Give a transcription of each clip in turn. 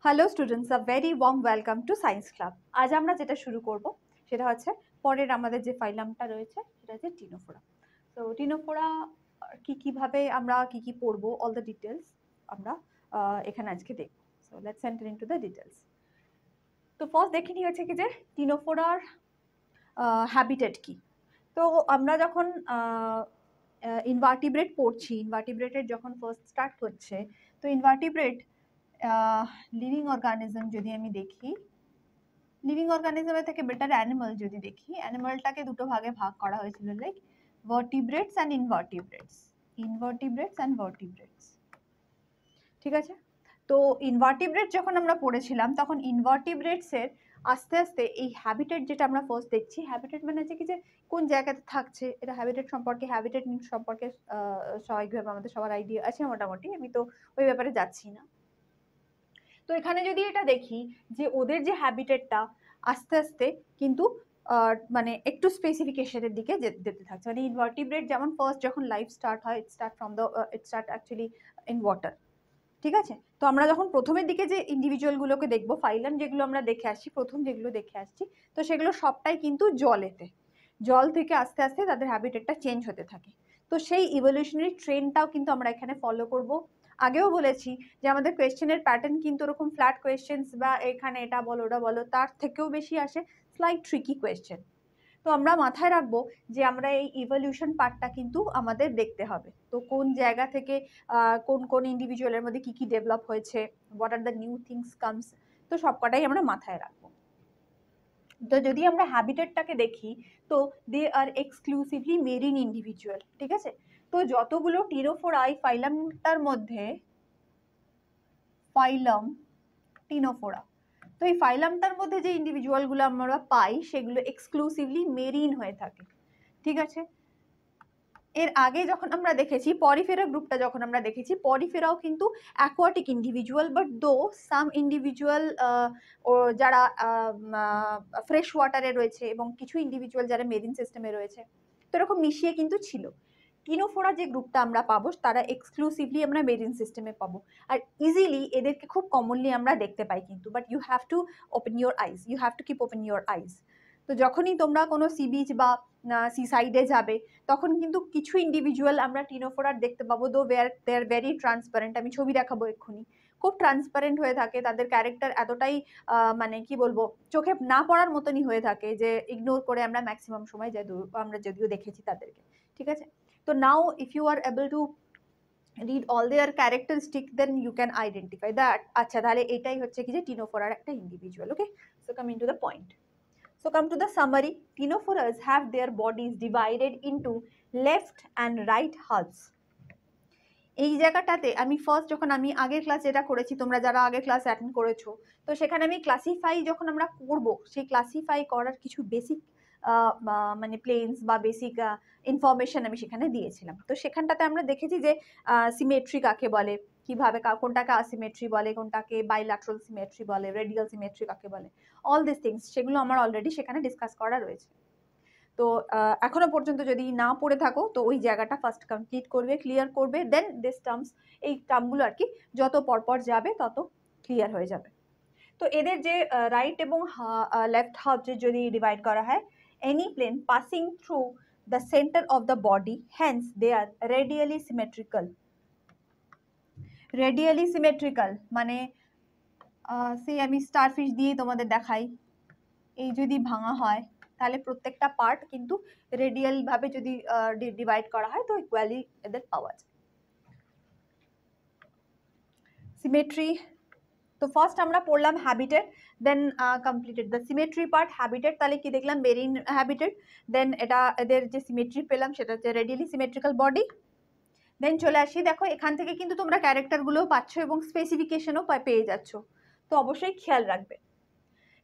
Hello students, a very warm welcome to science club. আজ আমরা যেটা শুরু করব সেটা হচ্ছে পরের আমাদের যে ফাইলামটা রয়েছে সেটা হচ্ছে টিনোফোরা। তো টিনোফোরা কিভাবে আমরা কি পড়ব, অল দ্য ডিটেলস আমরা এখানে আজকে দেখব। So let's enter into the details. তো ফার্স্ট দেখে নিই হচ্ছে কি যে টিনোফোরার হ্যাবিটেট কি। তো আমরা যখন ইনভার্টিব্রেট পড়ছি, ইনভার্টিব্রেটের যখন ফার্স্ট স্টার্ট হচ্ছে, তো ইনভার্টিব্রেট লিভিং অর্গানিজম যদি আমি দেখি, লিভিং অর্গানিজমের থেকে বেটার অ্যানিমাল যদি দেখি, অ্যানিমালটাকে দুটো ভাগে ভাগ করা হয়েছিল, like vertebrates and invertebrates, invertebrates and vertebrates. ঠিক আছে, তো ইনভার্টিব্রেট যখন আমরা পড়েছিলাম তখন ইনভার্টিব্রেটসের আস্তে আস্তে এই হ্যাবিটেট যেটা আমরা ফার্স্ট দেখছি, হ্যাবিটেট মানে হচ্ছে কি যে কোন জায়গাতে থাকছে, এটা হ্যাবিটেট সম্পর্কে, হ্যাবিটেট সম্পর্কে স্বাভাবিকভাবে আমাদের সবার আইডিয়া আছে মোটামুটি, আমি তো ওই ব্যাপারে যাচ্ছি না। তো এখানে যদি এটা দেখি যে ওদের যে হ্যাবিটেটটা আস্তে আস্তে কিন্তু মানে একটু স্পেসিফিকেশনের দিকে যেতে থাকছে। মানে ইনভার্টিব্রেট যেমন ফার্স্ট যখন লাইফ স্টার্ট হয়, ইট স্টার্ট অ্যাকচুয়ালি ইন ওয়াটার। ঠিক আছে, তো আমরা যখন প্রথমের দিকে যে ইন্ডিভিজুয়ালগুলোকে দেখবো, ফাইলাম যেগুলো আমরা দেখে আসছি, প্রথম যেগুলো দেখে আসছি, তো সেগুলো সবটাই কিন্তু জলেতে, জল থেকে আস্তে আস্তে তাদের হ্যাবিটেটটা চেঞ্জ হতে থাকে। তো সেই ইভলিউশনারি ট্রেন্ডটাও কিন্তু আমরা এখানে ফলো করব। আগেও বলেছি যে আমাদের কোয়েশ্চেনের প্যাটার্ন কিন্তু ওরকম ফ্ল্যাট কোয়েশ্চেন্স বা এখানে এটা বলো ওটা বলো তার থেকেও বেশি আসে স্লাইট ট্রিকি কোয়েশ্চেন। তো আমরা মাথায় রাখবো যে আমরা এই ইভলিউশন পার্টটা কিন্তু আমাদের দেখতে হবে। তো কোন জায়গা থেকে কোন কোন ইন্ডিভিজুয়ালের মধ্যে কি ডেভেলপ হয়েছে, what are the new things comes, তো সবকটাই আমরা মাথায় রাখবো। তো যদি আমরা হ্যাবিটেটটাকে দেখি, তো দে আর এক্সক্লুসিভলি মেরিন ইন্ডিভিজুয়াল। ঠিক আছে, তো যতগুলো টিনোফোরাই ফাইলামটার মধ্যে, ফাইলাম টিনোফোরা, তো এই ফাইলামটার মধ্যে যে ইন্ডিভিজুয়ালগুলো আমরা পাই সেগুলো এক্সক্লুসিভলি মেরিন হয়ে থাকে। ঠিক আছে, এর আগে যখন আমরা দেখেছি পরিফেরা গ্রুপটা, যখন আমরা দেখেছি পরিফেরাও কিন্তু অ্যাকোয়াটিক ইন্ডিভিজুয়াল, বাট দো সাম ইন্ডিভিজুয়াল যারা ফ্রেশ ওয়াটারে রয়েছে এবং কিছু ইন্ডিভিজুয়াল যারা মেরিন সিস্টেমে রয়েছে, তো এরকম মিশিয়ে কিন্তু ছিল। টিনোফোরা যে গ্রুপটা আমরা পাবো তারা এক্সক্লুসিভলি আমরা মেরিন সিস্টেমে পাবো, আর ইজিলি এদেরকে খুব কমনলি আমরা দেখতে পাই কিন্তু, but you have to open your eyes, you have to keep open your eyes. তো যখনই তোমরা কোনো সি বিচ বা সি সাইডে যাবে তখন কিন্তু কিছু ইন্ডিভিজুয়াল আমরা টিনোফোরার দেখতে পাবো, দো দে আর ভেরি ট্রান্সপারেন্ট, আমি ছবি দেখাবো এক্ষুনি, খুব ট্রান্সপারেন্ট হয়ে থাকে, তাদের ক্যারেক্টার এতটাই মানে কি বলবো চোখে না পড়ার মতনই হয়ে থাকে যে ইগনোর করে আমরা ম্যাক্সিমাম সময় আমরা যদিও দেখেছি তাদেরকে। ঠিক আছে, তো now if you are able to read all their characteristic then you can identify that আচ্ছা তাহলে এটাই হচ্ছে কি যে টিনোফোরার একটা individual. Okay, so coming to the point, so come to the summary. Ctenophorus have their bodies divided into left and right halves. এই জায়গাটাতে আমি ফার্স্ট যখন আমি আগের ক্লাস যেটা করেছি, তোমরা যারা আগের ক্লাস অ্যাটেন্ড করেছো, তো সেখানে আমি ক্লাসিফাই যখন আমরা করব, সেই ক্লাসিফাই করার কিছু বেসিক মানে প্লেনস বা বেসিক ইনফরমেশন আমি সেখানে দিয়েছিলাম। তো সেখানটাতে আমরা দেখেছি যে সিমেট্রি কাকে বলে, কিভাবে কোনটাকে আসিমেট্রি বলে, কোনটাকে বাইল্যাটারাল সিমেট্রি বলে, রেডিয়াল সিমেট্রি কাকে বলে, অল দিস থিংস সেগুলো আমার অলরেডি সেখানে ডিসকাস করা রয়েছে। তো এখনো পর্যন্ত যদি না পড়ে থাকো তো ওই জায়গাটা ফার্স্ট কমপ্লিট করবে, ক্লিয়ার করবে, দেন দিস টার্মস, এই টার্মগুলো আর কি যত পরপর যাবে তত ক্লিয়ার হয়ে যাবে। তো এদের যে রাইট এবং লেফট হাফ যদি ডিভাইড করা হয়, any plane passing through the centre of the body, hence they are radially symmetrical. Radially symmetrical মানে সেই আমি স্টারফিশ দিয়ে তোমাদের দেখাই, এই যদি ভাঙা হয় তাহলে প্রত্যেকটা পার্ট কিন্তু রেডিয়াল ভাবে যদি ডিভাইড করা হয় তো ইকুয়ালি এদের পাওয়া যায়। সিমেট্রি, তো ফার্স্ট আমরা পড়লাম habitat, then completed the symmetry part. Habitat তাহলে কি দেখলাম, মেরিন হ্যাবিটেট, দেন এটা এদের যে সিমেট্রি পেলাম সেটা হচ্ছে রেডিয়ালি সিমেট্রিক্যাল বডি। দেন চলে আসি, দেখো এখান থেকে কিন্তু তোমরা ক্যারেক্টারগুলোও পাচ্ছ এবং স্পেসিফিকেশনও পেয়ে যাচ্ছ, তো অবশ্যই খেয়াল রাখবে।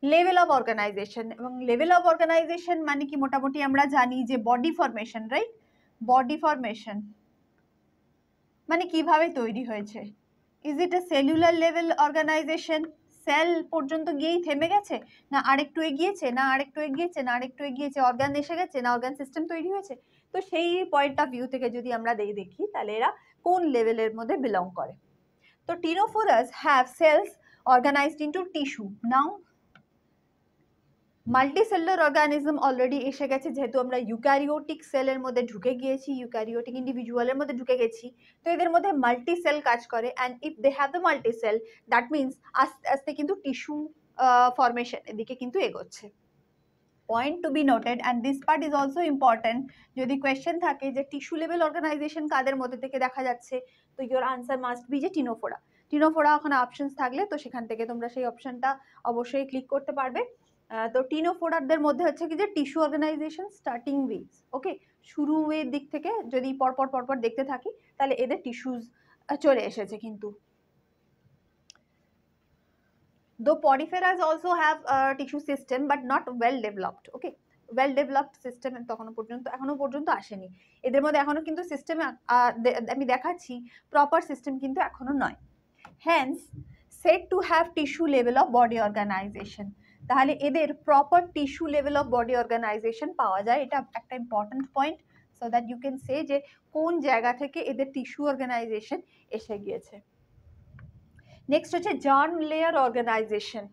লেভেল অফ অর্গানাইজেশন, এবং লেভেল অফ অর্গানাইজেশন মানে কি মোটামুটি আমরা জানি যে body formation, right? Body formation মানে কিভাবে তৈরি হয়েছে, is it a cellular level organization, cell পর্যন্ত গিয়েই থেমে গেছে, না আরেকটু এগিয়েছে, না আরেকটু এগিয়েছে, না আরেকটু এগিয়েছে, অর্গান এসে গেছে, না অর্গান সিস্টেম তৈরি হয়েছে। তো সেই পয়েন্ট অফ ভিউ থেকে যদি আমরা দেখি তাহলে এরা কোন লেভেলের মধ্যে বিলং করে। তো ctenophores have cells organised into tissue. Now multicellular organism already এসে গেছে, যেহেতু আমরা ইউক্যারিওটিক সেলের মধ্যে ঢুকে গিয়েছি, ইউক্যারিওটিক ইন্ডিভিজুয়ালের মধ্যে ঢুকে গেছি, তো এদের মধ্যে মাল্টি সেল কাজ করে। And if they have the multi cell, that means আস্তে আস্তে কিন্তু টিস্যু ফরমেশন এদিকে কিন্তু এগোচ্ছে। Point to be noted, and this part is also important, যদি কোয়েশ্চেন থাকে যে টিস্যু লেভেল অর্গানাইজেশন কাদের মধ্যে থেকে দেখা যাচ্ছে, তো ইয়োর আনসার মাস্ট বি যে টিনোফোরা। টিনোফোরা ওখানে অপশনস থাকলে তো সেখান থেকে তোমরা সেই অপশনটা অবশ্যই ক্লিক করতে পারবে। তো টিনোফোরাদের মধ্যে হচ্ছে কি যে টিস্যু অর্গানাইজেশন স্টার্টিং উইথ, ওকে, শুরুর দিক থেকে যদি পরপর পরপর দেখতে থাকি তাহলে এদের টিস্যুজ চলে এসেছে কিন্তু। Though poriferas also have a tissue system but not well developed, okay, well developed system এখনো পর্যন্ত আসেনি এদের মধ্যে, এখনো কিন্তু সিস্টেম আমি দেখাচ্ছি প্রপার সিস্টেম কিন্তু এখনো নয়। hence said to have tissue level of body organization, তাহলে এদের proper tissue level of body organization পাওয়া যায়, এটা একটা important point, so that you can say যে কোন জায়গা থেকে এদের টিস্যু অর্গানাইজেশন এসে গিয়েছে। নেক্সট হচ্ছে জার্ম লেয়ার অর্গানাইজেশন।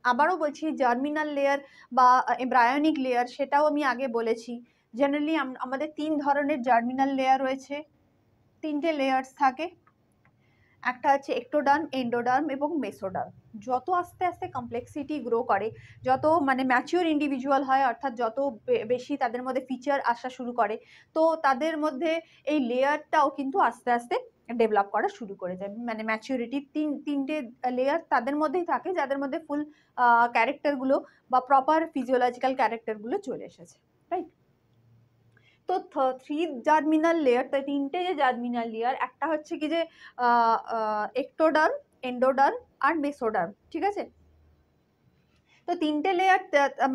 আবারও বলছি জার্মিনাল লেয়ার বা এমব্রায়োনিক লেয়ার, সেটাও আমি আগে বলেছি। জেনারেলি আমাদের 3 ধরনের জার্মিনাল লেয়ার রয়েছে, 3টে লেয়ার্স থাকে, একটা হচ্ছে এক্টোডার্ম, এন্ডোডার্ম এবং মেসোডার্ম। যত আস্তে আস্তে কমপ্লেক্সিটি গ্রো করে, যত মানে ম্যাচিওর ইন্ডিভিজুয়াল হয়, অর্থাৎ যত বেশি তাদের মধ্যে ফিচার আসা শুরু করে, তো তাদের মধ্যে এই লেয়ারটাও কিন্তু আস্তে আস্তে ডেভেলপ করা শুরু করে যায়। মানে ম্যাচিউরিটির তিনটে লেয়ার তাদের মধ্যেই থাকে, যাদের মধ্যে ফুল ক্যারেক্টারগুলো বা প্রপার ফিজিওলজিক্যাল ক্যারেক্টারগুলো চলে এসেছে, রাইট। তো 3 জার্মিনাল লেয়ার, তো 3টে যে জার্মিনাল লেয়ার, একটা হচ্ছে কি যে এক্টোডার্ম, এন্ডোডার্ম আর মেসোডার্ম, ঠিক আছে। তো 3টে লেয়ার,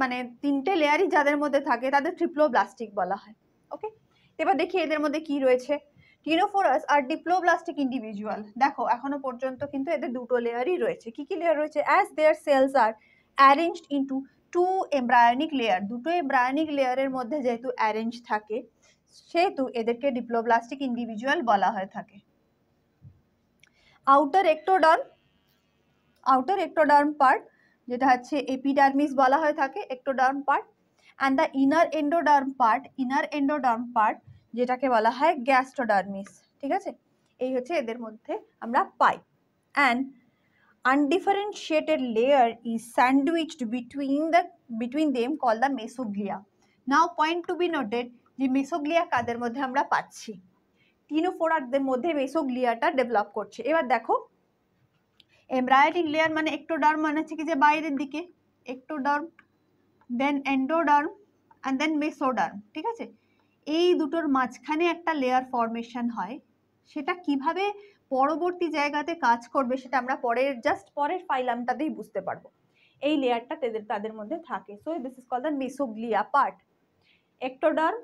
মানে 3টে লেয়ারই যাদের মধ্যে থাকে তাদের ট্রিপ্লোব্লাস্টিক বলা হয়, ওকে। এবার দেখি এদের মধ্যে কি রয়েছে। টিনোফোরাস আর ডিপ্লোব্লাস্টিক ইন্ডিভিজুয়াল, দেখো এখনো পর্যন্ত কিন্তু এদের দুটো লেয়ারই রয়েছে। কি কি লেয়ার রয়েছে? অ্যাজ দেয়ার সেলস আর অ্যারেঞ্জড ইনটু 2 এমব্রায়োনিক লেয়ার, দুটো এমব্রায়োনিক লেয়ারের মধ্যে যেহেতু অ্যারেঞ্জ থাকে সেহেতু এদেরকে ডিপ্লোব্লাস্টিক ইন্ডিভিজুয়াল বলা হয়ে থাকে। আউটার এক্টোডার্ম পার্ট, যেটা হচ্ছে এপিডার্মিস বলা হয়ে থাকে ectoderm part, and the inner endoderm part যেটাকে বলা হয় গ্যাস্ট্রোডার্মিস, ঠিক আছে। এই হচ্ছে এদের মধ্যে আমরা পাই। And undifferentiated layer is sandwiched between them called the mesoglia. Now point to be noted, যে মেসোগ্লিয়া কাদের মধ্যে আমরা পাচ্ছি, টিনোফোরাদের মধ্যে মেসোগ্লিয়াটা ডেভেলপ করছে। এবার দেখো এমব্রায়োনিক লেয়ার মানে এক্টোডার্ম, মানে হচ্ছে কি যে বাইরের দিকে ectoderm, then endoderm and then mesoderm, ঠিক আছে। এই দুটোর মাঝখানে একটা লেয়ার ফরমেশন হয়, সেটা কিভাবে পরবর্তী জায়গাতে কাজ করবে সেটা আমরা পরের ফাইলামটাতেই বুঝতে পারবো। এই লেয়ারটা তাদের মধ্যে থাকে, so this is called the mesoglea part. Ectoderm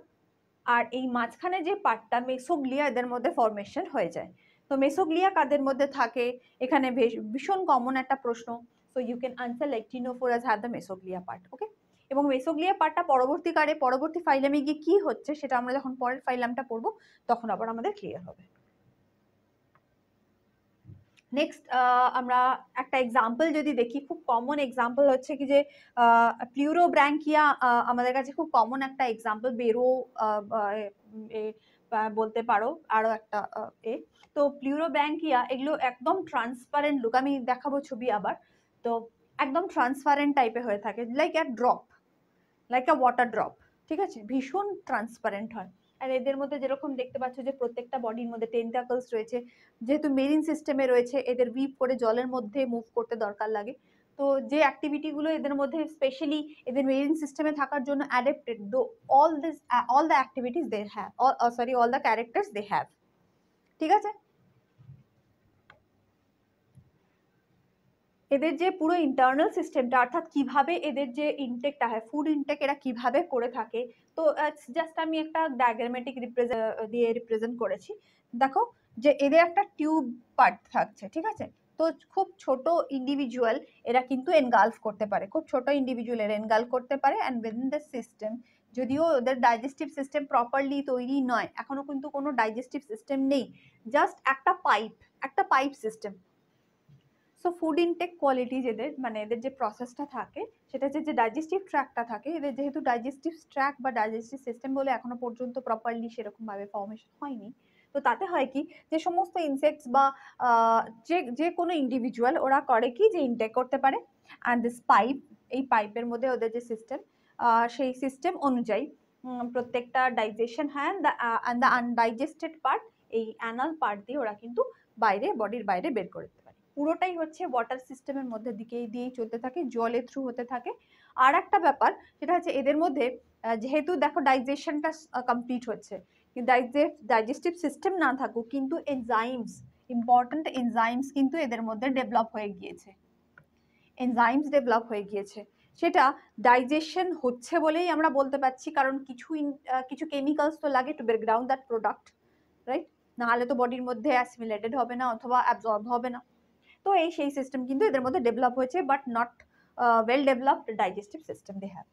আর এই মাঝখানে যে পার্টটা মেসোগ্লিয়া, এদের মধ্যে ফরমেশন হয়ে যায়। তো মেসোগ্লিয়া কাদের মধ্যে থাকে, এখানে ভীষণ কমন একটা প্রশ্ন, so you can answer like ctenophores have the mesoglea part, okay. এবং মেসোগ্লিয়া পার্টটা পরবর্তী ফাইলামে গিয়ে কি হচ্ছে সেটা আমরা যখন পরের ফাইলামটা পড়বো তখন আবার আমাদের ক্লিয়ার হবে। নেক্সট আমরা একটা এক্সাম্পল যদি দেখি, খুব কমন এক্সাম্পল হচ্ছে কি যে প্লিউরোব্র্যাঙ্কিয়া, আমাদের কাছে খুব কমন একটা এক্সাম্পল, বেরো বলতে পারো আরো একটা তো প্লিউরোব্র্যাঙ্কিয়া এগুলো একদম ট্রান্সপারেন্ট লুক, আমি দেখাবো ছবি আবার। তো একদম ট্রান্সপারেন্ট টাইপের হয়ে থাকে, লাইক আ ওয়াটার ড্রপ, ঠিক আছে, ভীষণ ট্রান্সপারেন্ট হয়। আর এদের মধ্যে যেরকম দেখতে পাচ্ছ যে প্রত্যেকটা বডির মধ্যে টেন্টাকলস রয়েছে, যেহেতু মেরিন সিস্টেমে রয়েছে এদের উইপ করে জলের মধ্যে মুভ করতে দরকার লাগে। তো যে অ্যাক্টিভিটিগুলো এদের মধ্যে স্পেশালি এদের মেরিন সিস্টেমে থাকার জন্য adapted, though all the activities they have, all the characters they have, ঠিক আছে। এদের যে পুরো ইন্টারনাল সিস্টেমটা, অর্থাৎ কিভাবে এদের যে ইনটেকটা হয়, ফুড ইনটেক এরা কিভাবে করে থাকে, তো জাস্ট আমি একটা ডায়াগ্রামেটিক দিয়ে রিপ্রেজেন্ট করেছি। দেখো যে এদের একটা টিউব পার্ট থাকছে, ঠিক আছে। তো খুব ছোট ইন্ডিভিজুয়াল এরা কিন্তু এনগালফ করতে পারে, খুব ছোট ইন্ডিভিজুয়াল এরা এনগালফ করতে পারে। অ্যান্ড উইদিন দ্য সিস্টেম, যদিও ওদের ডাইজেস্টিভ সিস্টেম প্রপারলি তৈরি নয়, এখনো কিন্তু কোনো ডাইজেস্টিভ সিস্টেম নেই, জাস্ট একটা pipe system. So food intake quality এদের মানে এদের যে প্রসেসটা থাকে সেটা হচ্ছে যে ডাইজেস্টিভ ট্র্যাকটা থাকে, এদের যেহেতু ডাইজেস্টিভ ট্র্যাক বা ডাইজেস্টিভ সিস্টেম বলে এখনো পর্যন্ত প্রপারলি সেরকম ভাবে ফর্মেশন হয়নি। তো তাতে হয় কি যে সমস্ত ইনসেক্টস বা যে যে কোনো ইন্ডিভিজুয়াল ওরা করে কি যে ইনটেক করতে পারে, অ্যান্ড দিস পাইপ, এই পাইপের মধ্যে ওদের যে সিস্টেম সেই সিস্টেম অনুযায়ী প্রত্যেকটা ডাইজেশন হয়, অ্যান্ড দ্য আনডাইজেস্টেড পার্ট এই অ্যানাল পার্ট দিয়ে ওরা কিন্তু বাইরে বডির বাইরে বের করে দিতে পারে। পুরোটাই হচ্ছে ওয়াটার সিস্টেমের মধ্যে দিয়েই চলতে থাকে, জলের থ্রু হতে থাকে। আর একটা ব্যাপার সেটা হচ্ছে এদের মধ্যে যেহেতু দেখো ডাইজেশনটা কমপ্লিট হচ্ছে, ডাইজেস্টিভ সিস্টেম না থাকুক কিন্তু এনজাইমস, ইম্পর্টেন্ট এনজাইমস কিন্তু এদের মধ্যে ডেভেলপ হয়ে গিয়েছে, এনজাইমস ডেভেলপ হয়ে গিয়েছে। সেটা ডাইজেশন হচ্ছে বলেই আমরা বলতে পারছি, কারণ কিছু কেমিক্যালস তো লাগে to break down that product, right? নাহলে তো বডির মধ্যে অ্যাসিমিলেটেড হবে না অথবা অ্যাবজর্ব হবে না। তো এই সেই সিস্টেম কিন্তু এদের মধ্যে ডেভেলপ হয়েছে, but not well developed digestive system they have.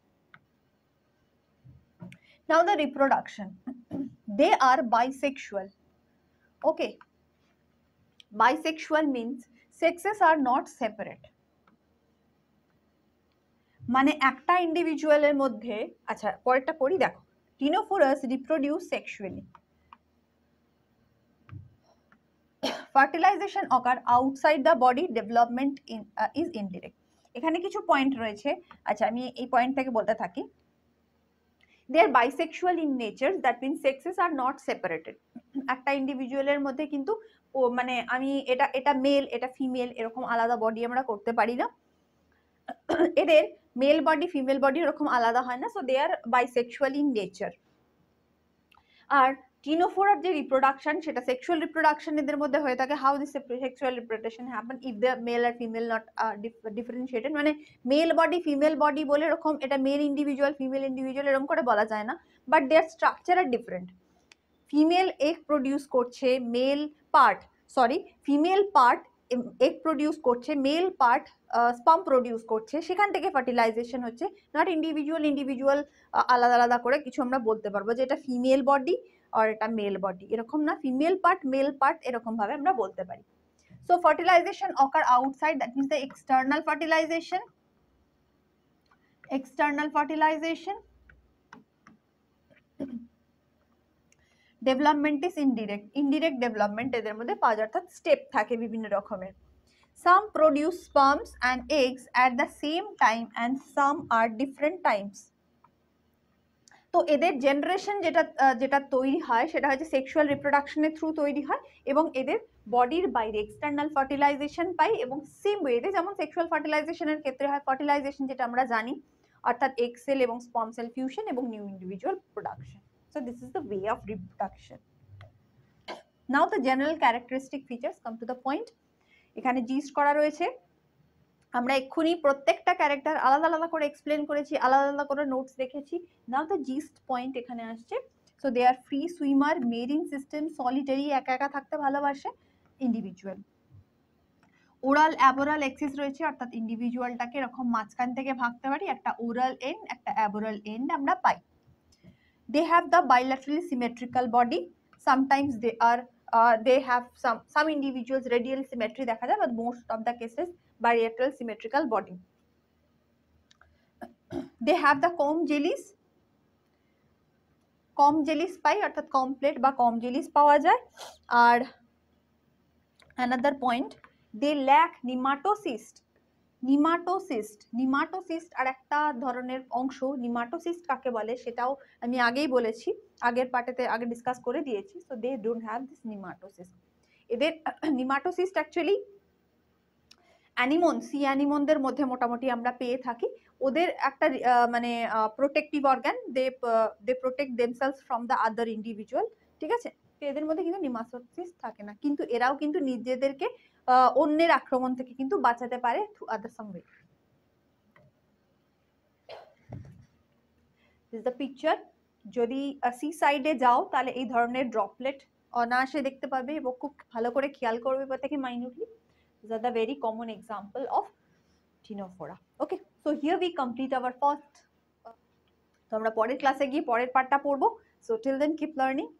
Now the reproduction, they are bisexual. Okay, bisexual means sexes are not separate, মানে একটা ইন্ডিভিজুয়ালের মধ্যে, আচ্ছা পরেরটা পড়ি দেখো, Ctenophorus reproduce sexually. Fertilization occur outside the body, development is indirect. এখানে কিছু point রয়েছে, আচ্ছা আমি এই পয়েন্ট থেকে বলতে থাকি। They are bisexual in nature, that means sexes are not separated. একটা ইন্ডিভিজুয়ালের মধ্যে কিন্তু মানে আমি এটা মেল এটা ফিমেল এরকম আলাদা বডি আমরা করতে পারি না, এদের মেল বডি ফিমেল বডি এরকম আলাদা হয় না, so they are bisexual in nature. আর টিনোফোরার যে রিপ্রোডাকশন সেটা সেক্সুয়াল রিপ্রোডাকশন এদের মধ্যে হয়ে থাকে। How this sexual reproduction happen if the male আর ফিমেল নট ডিফারেন্সিয়েটেড, মানে মেল বডি ফিমেল বডি বলে এরকম এটা মেল ইন্ডিভিজুয়াল ফিমেল ইন্ডিভিজুয়াল এরকম করে বলা যায় না, but their structure are different. Female egg produce করছে, male part female part egg produce করছে, মেল পার্ট স্পার্ম প্রডিউস করছে, সেখান থেকে ফার্টিলাইজেশন হচ্ছে। নট ইন্ডিভিজুয়াল আলাদা আলাদা করে কিছু আমরা বলতে পারবো যে এটা ফিমেল বডি আর এটা মেল বডি, এরকম না, ফিমেল পার্ট মেল পার্ট এরকম ভাবে আমরা বলতে পারি। So fertilisation occur outside, that means the external fertilisation. Development is indirect development এদের মধ্যে পাওয়া যায়, অর্থাৎ স্টেপ থাকে বিভিন্ন রকমের। Some produce sperms and eggs at the same time and some are different times. তো এদের জেনারেশন যেটা তৈরি হয় সেটা হচ্ছে সেক্সুয়াল রিপ্রোডাকশনের থ্রু তৈরি হয়, এবং এদের বডির বাইরে এক্সটার্নাল ফার্টিলাইজেশন পাই, এবং সেম ওয়েতে যেমন সেক্সুয়াল ফার্টিলাইজেশনের ক্ষেত্রে হয় ফার্টিলাইজেশন যেটা আমরা জানি, অর্থাৎ এগ সেল এবং স্পার্ম সেল ফিউশন এবং new individual production. So this is the way of reproduction. Now the general characteristic features come to the point. এখানে জিস্ট করা রয়েছে, আমরা এক্ষুনি প্রত্যেকটা ক্যারেক্টার আলাদা আলাদা করে এক্সপ্লেন করেছি, আলাদা আলাদা করে নোটস দেখেছি। নাও দ্য জিস্ট পয়েন্ট এখানে আসছে। So they are free swimmer, marine system, solitary একা একা থাকতে ভালোবাসে, ইন্ডিভিজুয়াল। ওরাল অ্যাবোরাল এক্সিস রয়েছে, অর্থাৎ ইন্ডিভিজুয়ালটাকে এরকম মাঝখান থেকে ভাগতে পারি, একটা ওরাল এন্ড একটা অ্যাবোরাল এন্ড আমরা পাই। They have the bilaterally symmetrical body. Sometimes they have some individuals radial symmetry দেখা যায়, but most of the cases bilateral symmetrical body. They have the comb jellies পাই, অর্থাৎ কমপ্লেট বা কম জেলিস পাওয়া যায়। আর another point, they lack nematocist আর একটা ধরনের অংশ। নিমাটোসিস্ট কাকে বলে সেটাও আমি আগেই বলেছি, আগের পার্টেতে আগে ডিসকাস করে দিয়েছি। So they don't have this nematocyst. এদের নিমাটোসিস্ট অ্যাকচুয়ালি অ্যানিমন, সি অ্যানিমনদের মধ্যে মোটামুটি আমরা পেয়ে থাকি। ওদের একটা মানে protective organ, they protect themselves from the other individual, ঠিক আছে? এদের মধ্যে কিন্তু নিমাটোসিস্ট থাকে না, কিন্তু এরাও কিন্তু নিজেদেরকে অন্যের আক্রমণ থেকে কিন্তু বাঁচাতে পারে through other some way. This is the picture. যদি সি সাইডে যাও তাহলে এই ধরনের ড্রপলেট অনায়াসে দেখতে পাবে, এবং খুব ভালো করে খেয়াল করবে প্রত্যেকে minutely. These are the very common example of Ctenophora. Okay, so here we complete our first. তো আমরা পরের ক্লাসে গিয়ে পরের পার্টটা পড়বো। So till then keep learning.